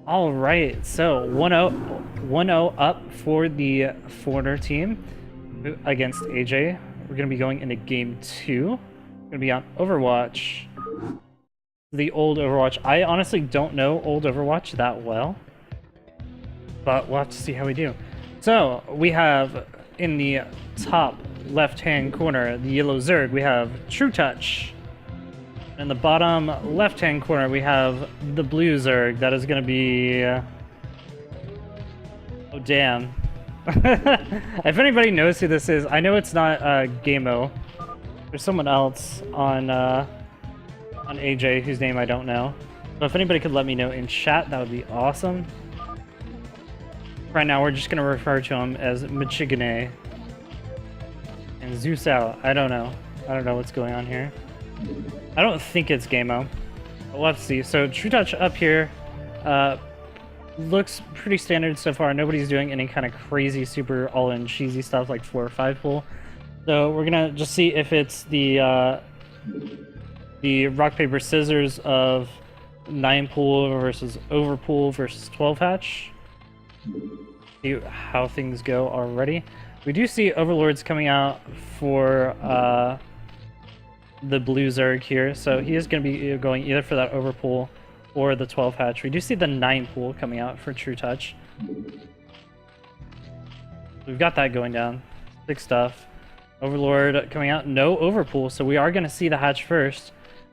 All right, so 1-0 up for the foreigner team against Ajae. We're going to be going into game 2. We're going to be on Overwatch. The old Overwatch. I honestly don't know old Overwatch that well, but we'll have to see how we do. So we have in the top left-hand corner, the yellow Zerg, we have trutaCz. In the bottom left-hand corner, we have the blue Zerg. That is going to be... oh, damn. If anybody knows who this is, I know it's not Gameo. There's someone else on Ajae whose name I don't know. So if anybody could let me know in chat, that would be awesome. Right now, we're just going to refer to him as Michigane. And Zeus out. I don't know. I don't know what's going on here. I don't think it's Gameo. But we'll have to see. So trutaCz up here looks pretty standard so far. Nobody's doing any kind of crazy, super all-in cheesy stuff like 4 or 5 pull. So we're gonna just see if it's the rock paper scissors of 9 pull versus over pull versus 12 hatch. See how things go already. We do see overlords coming out for the blue Zerg here, so he is going to be going either for that overpull or the 12 hatch. We do see the 9 pull coming out for trutaCz. We've got that going down. Big stuff. Overlord coming out, no overpull, so we are going to see the hatch first.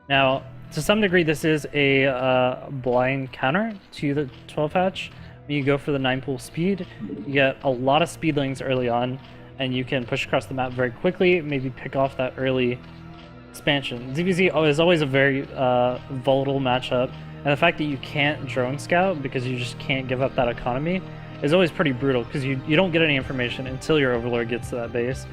Now, to some degree, this is a blind counter to the 12 hatch. When you go for the 9 pull speed, you get a lot of speedlings early on, and you can push across the map very quickly, maybe pick off that early expansion. ZVZ is always a very volatile matchup, and the fact that you can't drone scout because you just can't give up that economy is always pretty brutal, because you don't get any information until your overlord gets to that base.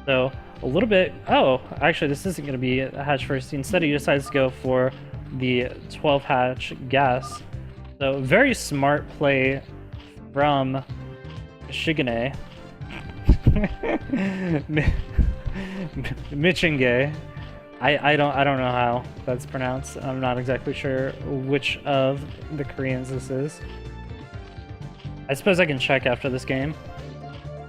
So a little bit... oh, actually this isn't going to be a hatch first. Instead he decides to go for the 12 hatch gas. So very smart play from Shigane. Michigane. I don't know how that's pronounced. I'm not exactly sure which of the Koreans this is. I suppose I can check after this game.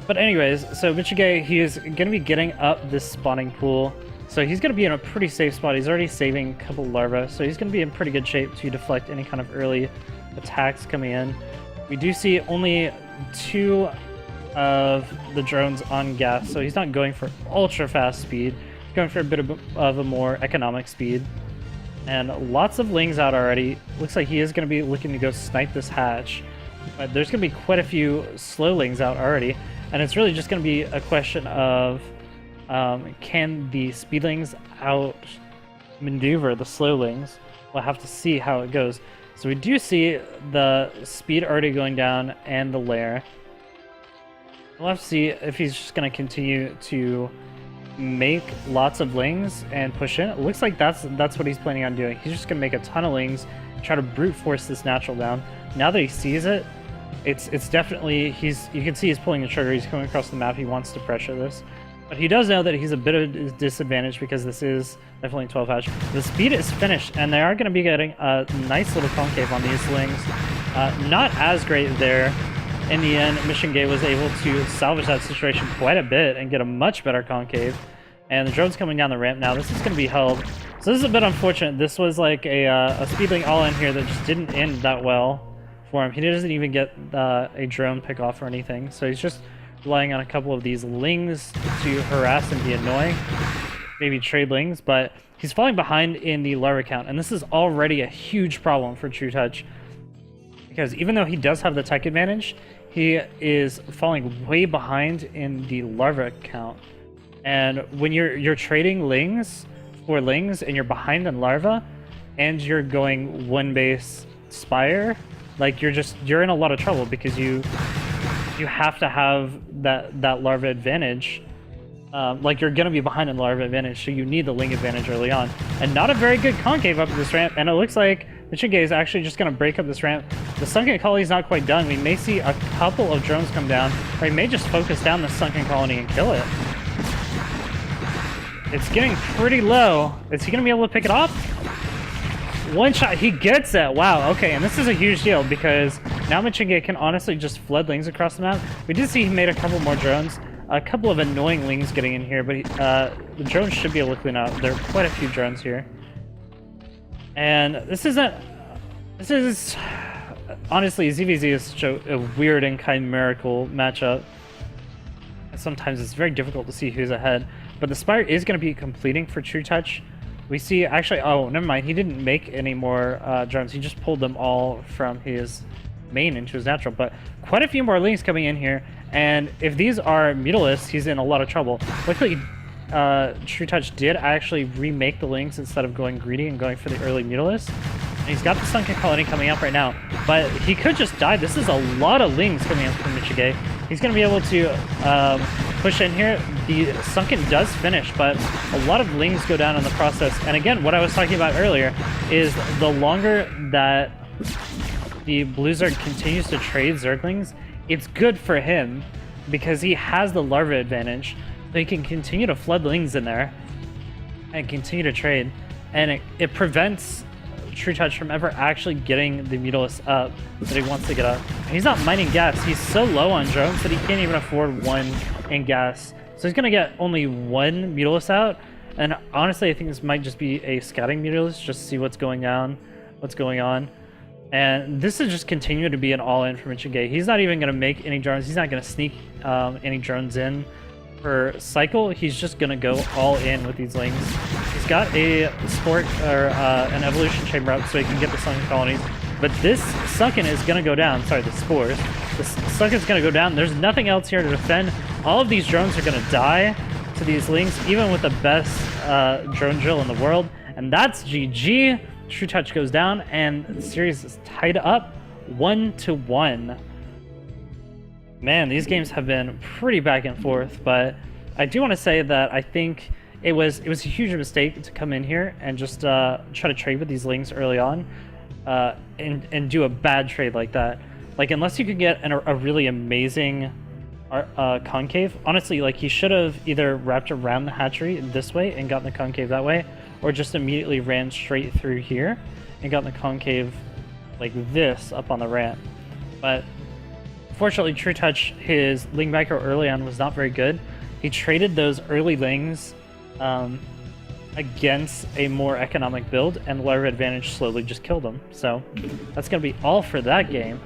But anyways, so Michigane, he is going to be getting up this spawning pool. So he's going to be in a pretty safe spot. He's already saving a couple larvae, so he's going to be in pretty good shape to deflect any kind of early attacks coming in. We do see only 2 of the drones on gas, so he's not going for ultra fast speed. He's going for a bit of a more economic speed. And lots of lings out already. Looks like he is going to be looking to go snipe this hatch. But there's going to be quite a few slow lings out already. And it's really just going to be a question of can the speedlings out-maneuver the slowlings? We'll have to see how it goes. So we do see the speed already going down and the lair. We'll have to see if he's just going to continue to make lots of lings and push in. It looks like that's what he's planning on doing. He's just going to make a ton of lings, try to brute force this natural down. Now that he sees it, it's definitely... you can see he's pulling the trigger. He's coming across the map. He wants to pressure this. But he does know that he's a bit of a disadvantage because this is definitely 12 hatch. The speed is finished, and they are going to be getting a nice little concave on these lings. Not as great there. In the end, Michigane was able to salvage that situation quite a bit and get a much better concave. And the drone's coming down the ramp now. This is going to be held. So this is a bit unfortunate. This was like a speedling all in here that just didn't end that well for him. He doesn't even get a drone pick off or anything. So he's just relying on a couple of these lings to harass and be annoying. Maybe trade lings, but he's falling behind in the larva count. And this is already a huge problem for trutaCz, because even though he does have the tech advantage, he is falling way behind in the larva count. And when you're trading lings for lings and you're behind in larva and you're going 1 base spire, like you're in a lot of trouble, because you have to have that larva advantage. Like you're gonna be behind in larva advantage, so you need the ling advantage early on. And not a very good concave up this ramp, and it looks like Michigane is actually just gonna break up this ramp. The sunken colony is not quite done. We may see a couple of drones come down, or he may just focus down the sunken colony and kill it. It's getting pretty low. Is he gonna be able to pick it off? One shot, he gets it. Wow, okay, and this is a huge deal because now Michige can honestly just flood lings across the map. We did see he made a couple more drones. A couple of annoying lings getting in here, but the drones should be able to clean out. There are quite a few drones here. And this is honestly, ZVZ is such a weird and chimerical matchup. Sometimes it's very difficult to see who's ahead. But the Spire is going to be completing for trutaCz. We see, actually, oh, never mind. He didn't make any more drones. He just pulled them all from his main into his natural. But quite a few more lings coming in here. And if these are Mutalisks, he's in a lot of trouble. Luckily, trutaCz did actually remake the lings instead of going greedy and going for the early Mutalisks. And he's got the Sunken Colony coming up right now. But he could just die. This is a lot of lings coming up from Michige. He's going to be able to push in here. The Sunken does finish, but a lot of lings go down in the process. And again, what I was talking about earlier is the longer that the Blue Zerg continues to trade Zerglings, it's good for him because he has the larva advantage. So he can continue to flood lings in there and continue to trade. And it prevents trutaCz from ever actually getting the Mutalisks up that he wants to get up. And he's not mining gas. He's so low on drones that he can't even afford one in gas. So he's going to get only one Mutalisk out. And honestly, I think this might just be a scouting Mutalisk just to see what's going on. And this is just continuing to be an all-in for Michige. He's not even going to make any drones. He's not going to sneak any drones in per cycle. He's just going to go all in with these lings. He's got a sport or an evolution chamber up so he can get the sunken colonies. But this sunken is going to go down. Sorry, the spores. The sunken is going to go down. There's nothing else here to defend. All of these drones are going to die to these lings, even with the best drone drill in the world. And that's GG. trutaCz goes down, and the series is tied up 1-1. Man, these games have been pretty back and forth, but I do want to say that I think it was a huge mistake to come in here and just try to trade with these lings early on, and do a bad trade like that. Like, unless you could get a really amazing concave, honestly, like, he should have either wrapped around the hatchery this way and gotten the concave that way, or just immediately ran straight through here and gotten the concave like this up on the ramp. But fortunately, trutaCz, his ling micro early on was not very good. He traded those early lings against a more economic build, and the larva advantage slowly just killed him. So that's going to be all for that game.